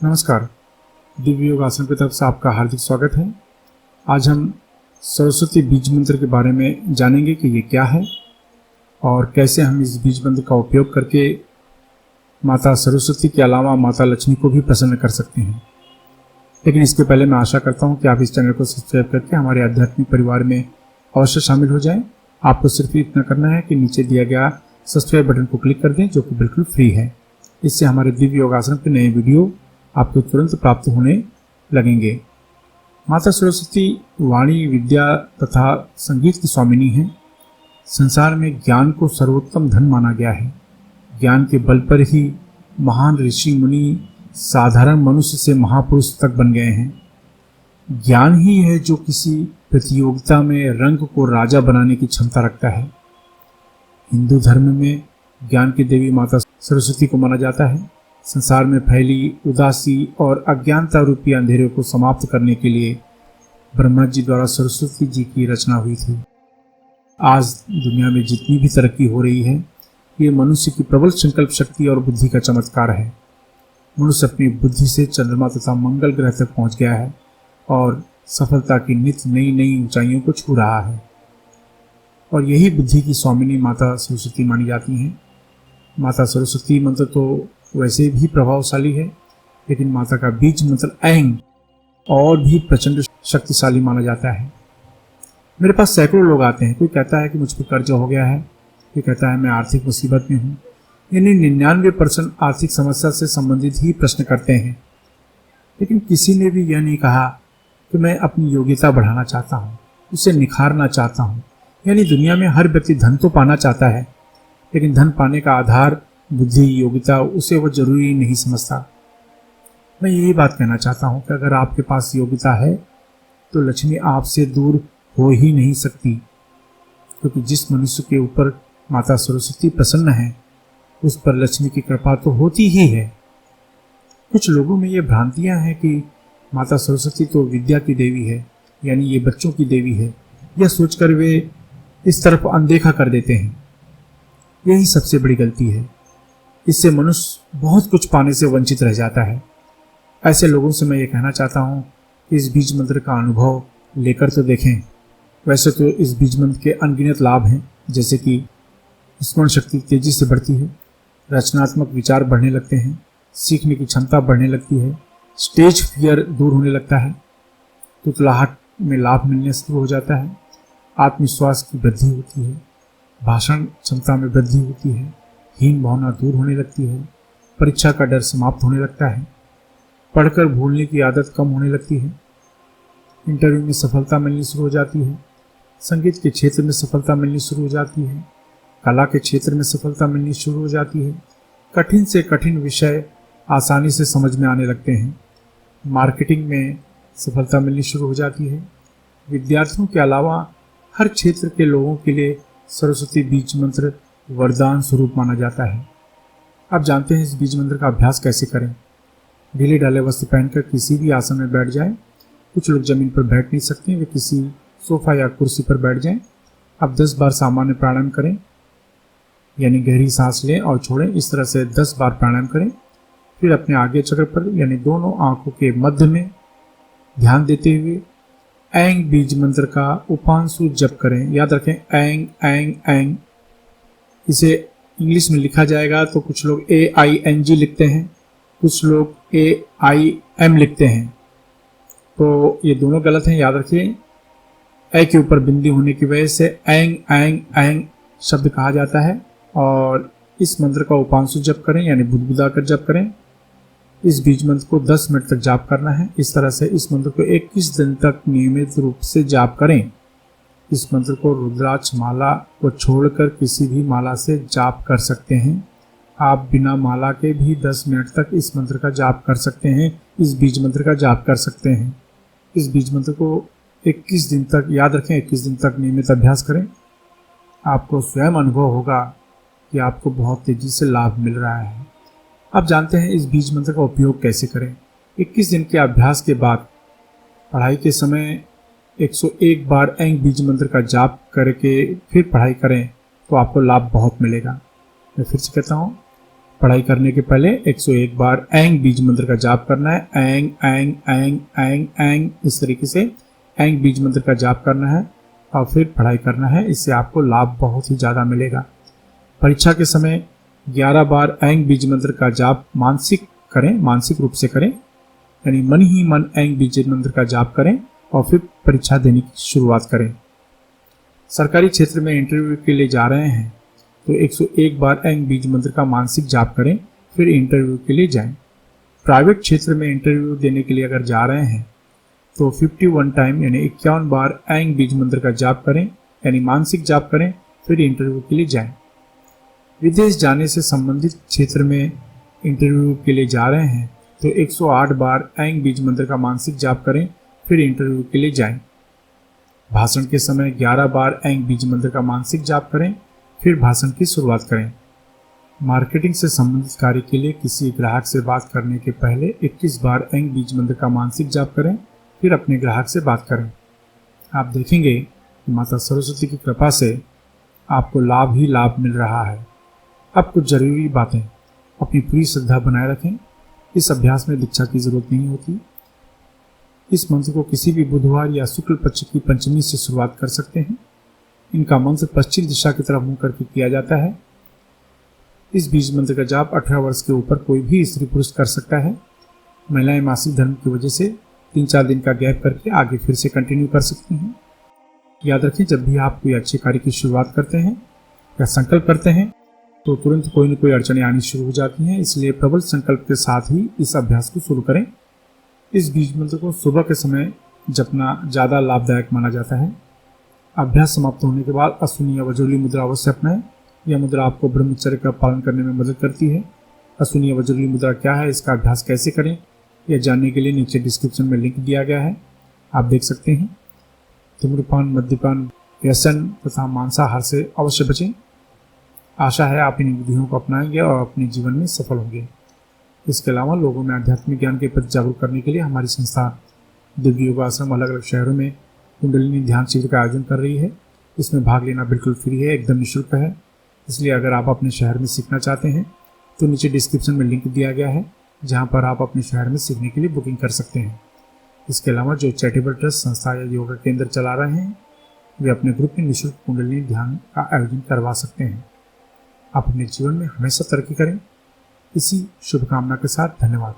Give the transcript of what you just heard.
नमस्कार। दिव्य योग आसन की तरफ से आपका हार्दिक स्वागत है। आज हम सरस्वती बीज मंत्र के बारे में जानेंगे कि ये क्या है और कैसे हम इस बीज मंत्र का उपयोग करके माता सरस्वती के अलावा माता लक्ष्मी को भी प्रसन्न कर सकते हैं। लेकिन इसके पहले मैं आशा करता हूँ कि आप इस चैनल को सब्सक्राइब करके हमारे आध्यात्मिक परिवार में अवश्य शामिल हो जाएं। आपको सिर्फ इतना करना है कि नीचे दिया गया सब्सक्राइब बटन को क्लिक कर दें, जो कि बिल्कुल फ्री है। इससे हमारे दिव्य योगासन के नए वीडियो आपको तुरंत प्राप्त होने लगेंगे। माता सरस्वती वाणी, विद्या तथा संगीत की स्वामिनी है। संसार में ज्ञान को सर्वोत्तम धन माना गया है। ज्ञान के बल पर ही महान ऋषि मुनि साधारण मनुष्य से महापुरुष तक बन गए हैं। ज्ञान ही है जो किसी प्रतियोगिता में रंग को राजा बनाने की क्षमता रखता है। हिंदू धर्म में ज्ञान की देवी माता सरस्वती को माना जाता है। संसार में फैली उदासी और अज्ञानता रूपी अंधेरे को समाप्त करने के लिए ब्रह्मा जी द्वारा सरस्वती जी की रचना हुई थी। आज दुनिया में जितनी भी तरक्की हो रही है, ये मनुष्य की प्रबल संकल्प शक्ति और बुद्धि का चमत्कार है। मनुष्य अपनी बुद्धि से चंद्रमा तथा मंगल ग्रह तक पहुंच गया है और सफलता की नित्य नई नई ऊंचाइयों को छू रहा है। और यही बुद्धि की स्वामिनी माता सरस्वती मानी जाती हैं। माता सरस्वती मंत्र तो वैसे भी प्रभावशाली है, लेकिन माता का बीज मंत्र ऐंग और भी प्रचंड शक्तिशाली माना जाता है। मेरे पास सैकड़ों लोग आते हैं। कोई कहता है कि मुझ पर कर्ज हो गया है, कोई कहता है मैं आर्थिक मुसीबत में हूँ। यानी 99% आर्थिक समस्या से संबंधित ही प्रश्न करते हैं। लेकिन किसी ने भी यह नहीं कहा कि मैं अपनी योग्यता बढ़ाना चाहता हूँ, उसे निखारना चाहता हूँ। यानी दुनिया में हर व्यक्ति धन तो पाना चाहता है, लेकिन धन पाने का आधार बुद्धि, योग्यता, उसे वो जरूरी नहीं समझता। मैं यही बात कहना चाहता हूँ कि अगर आपके पास योग्यता है तो लक्ष्मी आपसे दूर हो ही नहीं सकती, क्योंकि जिस मनुष्य के ऊपर माता सरस्वती प्रसन्न है उस पर लक्ष्मी की कृपा तो होती ही है। कुछ लोगों में ये भ्रांतियाँ हैं कि माता सरस्वती तो विद्या की देवी है, यानी ये बच्चों की देवी है। यह सोचकर वे इस तरफ अनदेखा कर देते हैं। यही सबसे बड़ी गलती है। इससे मनुष्य बहुत कुछ पाने से वंचित रह जाता है। ऐसे लोगों से मैं ये कहना चाहता हूँ कि इस बीज मंत्र का अनुभव लेकर तो देखें। वैसे तो इस बीज मंत्र के अनगिनत लाभ हैं, जैसे कि स्मरण शक्ति तेजी से बढ़ती है, रचनात्मक विचार बढ़ने लगते हैं, सीखने की क्षमता बढ़ने लगती है, स्टेज फियर दूर होने लगता है, तुतलाहट में लाभ मिलने शुरू हो जाता है, आत्मविश्वास की वृद्धि होती है, भाषण क्षमता में वृद्धि होती है, हीन भावना दूर होने लगती है, परीक्षा का डर समाप्त होने लगता है, पढ़कर भूलने की आदत कम होने लगती है, इंटरव्यू में सफलता मिलनी शुरू हो जाती है, संगीत के क्षेत्र में सफलता मिलनी शुरू हो जाती है, कला के क्षेत्र में सफलता मिलनी शुरू हो जाती है, कठिन से कठिन विषय आसानी से समझ में आने लगते हैं, मार्केटिंग में सफलता मिलनी शुरू हो जाती है। विद्यार्थियों के अलावा हर क्षेत्र के लोगों के लिए सरस्वती बीज मंत्र वरदान स्वरूप माना जाता है। अब जानते हैं इस बीज मंत्र का अभ्यास कैसे करें। ढीले ढाले वस्त्र पहनकर किसी भी आसन में बैठ जाएं। कुछ लोग जमीन पर बैठ नहीं सकते, वे किसी सोफा या कुर्सी पर बैठ जाएं। अब 10 बार सामान्य प्राणायाम करें, यानी गहरी सांस लें और छोड़ें। इस तरह से 10 बार प्राणायाम करें। फिर अपने आगे चक्र पर, यानी दोनों आंखों के मध्य में ध्यान देते हुए ऐंग बीज मंत्र का उपांशु जप करें। याद रखें, ऐंग ऐंग ऐंग। इसे इंग्लिश में लिखा जाएगा तो कुछ लोग AING लिखते हैं, कुछ लोग AIM लिखते हैं, तो ये दोनों गलत हैं। याद रखिए, ए के ऊपर बिंदी होने की वजह से ऐंग ऐंग ऐंग शब्द कहा जाता है। और इस मंत्र का उपांशु जप करें, यानी बुदबुदा कर जप करें। इस बीज मंत्र को 10 मिनट तक जाप करना है। इस तरह से इस मंत्र को 21 दिन तक नियमित रूप से जाप करें। इस मंत्र को रुद्राक्ष माला को छोड़कर किसी भी माला से जाप कर सकते हैं। आप बिना माला के भी 10 मिनट तक इस मंत्र का जाप कर सकते हैं, इस बीज मंत्र का जाप कर सकते हैं। इस बीज मंत्र को 21 दिन तक, याद रखें, 21 दिन तक नियमित अभ्यास करें। आपको स्वयं अनुभव होगा कि आपको बहुत तेजी से लाभ मिल रहा है। अब जानते हैं इस बीज मंत्र का उपयोग कैसे करें। 21 दिन के अभ्यास के बाद पढ़ाई के समय 101 बार ऐंग बीज मंत्र का जाप करके फिर पढ़ाई करें तो आपको लाभ बहुत मिलेगा। मैं फिर से कहता हूँ, पढ़ाई करने के पहले 101 बार ऐंग बीज मंत्र का जाप करना है। ऐंग ऐंग ऐंग ऐंग ऐंग, इस तरीके से ऐंग बीज मंत्र का जाप करना है और फिर पढ़ाई करना है। इससे आपको लाभ बहुत ही ज़्यादा मिलेगा। परीक्षा के समय 11 बार ऐंग बीज मंत्र का जाप मानसिक करें, मानसिक रूप से करें, यानी मन ही मन ऐंग बीज मंत्र का जाप करें और फिर परीक्षा देने की शुरुआत करें। सरकारी क्षेत्र में इंटरव्यू के लिए जा रहे हैं तो 101 बार ऐंग बीज मंत्र का मानसिक जाप करें, फिर इंटरव्यू के लिए जाएं। प्राइवेट क्षेत्र में इंटरव्यू देने के लिए अगर जा रहे हैं तो 51 टाइम यानी 51 बार ऐंग बीज मंत्र का जाप करें, यानी मानसिक जाप करें, फिर इंटरव्यू के लिए जाएं। विदेश जाने से संबंधित क्षेत्र में इंटरव्यू के लिए जा रहे हैं तो 108 बार ऐंग बीज मंत्र का मानसिक जाप करें, फिर इंटरव्यू के लिए जाएं। भाषण के समय 11 बार ऐंग बीज मंत्र का मानसिक जाप करें, फिर भाषण की शुरुआत करें। मार्केटिंग से संबंधित कार्य के लिए किसी ग्राहक से बात करने के पहले 21 बार ऐंग बीज मंत्र का मानसिक जाप करें, फिर अपने ग्राहक से बात करें। आप देखेंगे कि माता सरस्वती की कृपा से आपको लाभ ही लाभ मिल रहा है। अब कुछ जरूरी बातें। अपनी पूरी श्रद्धा बनाए रखें। इस अभ्यास में दीक्षा की जरूरत नहीं होती। इस मंत्र को किसी भी बुधवार या शुक्ल पक्ष की पंचमी से शुरुआत कर सकते हैं। इनका मंत्र पश्चिम दिशा की तरफ मुंह करके किया जाता है। इस बीज मंत्र का जाप 18 वर्ष के ऊपर कोई भी स्त्री पुरुष कर सकता है। महिलाएं मासिक धर्म की वजह से 3-4 दिन का गैप करके आगे फिर से कंटिन्यू कर सकती हैं। याद रखें, जब भी आप कोई अच्छे कार्य की शुरुआत करते हैं या संकल्प करते हैं तो तुरंत कोई न कोई अड़चनें आनी शुरू हो जाती हैं। इसलिए प्रबल संकल्प के साथ ही इस अभ्यास को शुरू करें। इस बीज मंत्र को सुबह के समय जपना ज़्यादा लाभदायक माना जाता है। अभ्यास समाप्त होने के बाद अश्विनी या वज्रली मुद्रा अवश्य अपनाएं। यह मुद्रा आपको ब्रह्मचर्य का पालन करने में मदद करती है। अश्विनी या वज्रली मुद्रा क्या है, इसका अभ्यास कैसे करें, यह जानने के लिए नीचे डिस्क्रिप्शन में लिंक दिया गया है, आप देख सकते हैं। धूम्रपान, मद्यपान, व्यसन तथा मांसाहार से अवश्य बचें। आशा है आप इन विधियों को अपनाएंगे और अपने जीवन में सफल होंगे। इसके अलावा लोगों में आध्यात्मिक ज्ञान के प्रति जागरूक करने के लिए हमारी संस्था दिव्य योग आश्रम अलग अलग शहरों में कुंडलिनी ध्यान शिविर का आयोजन कर रही है। इसमें भाग लेना बिल्कुल फ्री है, एकदम निःशुल्क है। इसलिए अगर आप अपने शहर में सीखना चाहते हैं तो नीचे डिस्क्रिप्शन में लिंक दिया गया है, जहां पर आप अपने शहर में सीखने के लिए बुकिंग कर सकते हैं। इसके अलावा जो चैरिटेबल ट्रस्ट, संस्था या योगा केंद्र चला रहे हैं वे अपने ग्रुप में निःशुल्क कुंडलिनी ध्यान का आयोजन करवा सकते हैं। आप अपने जीवन में हमेशा तरक्की करें। इसी शुभकामना के साथ धन्यवाद।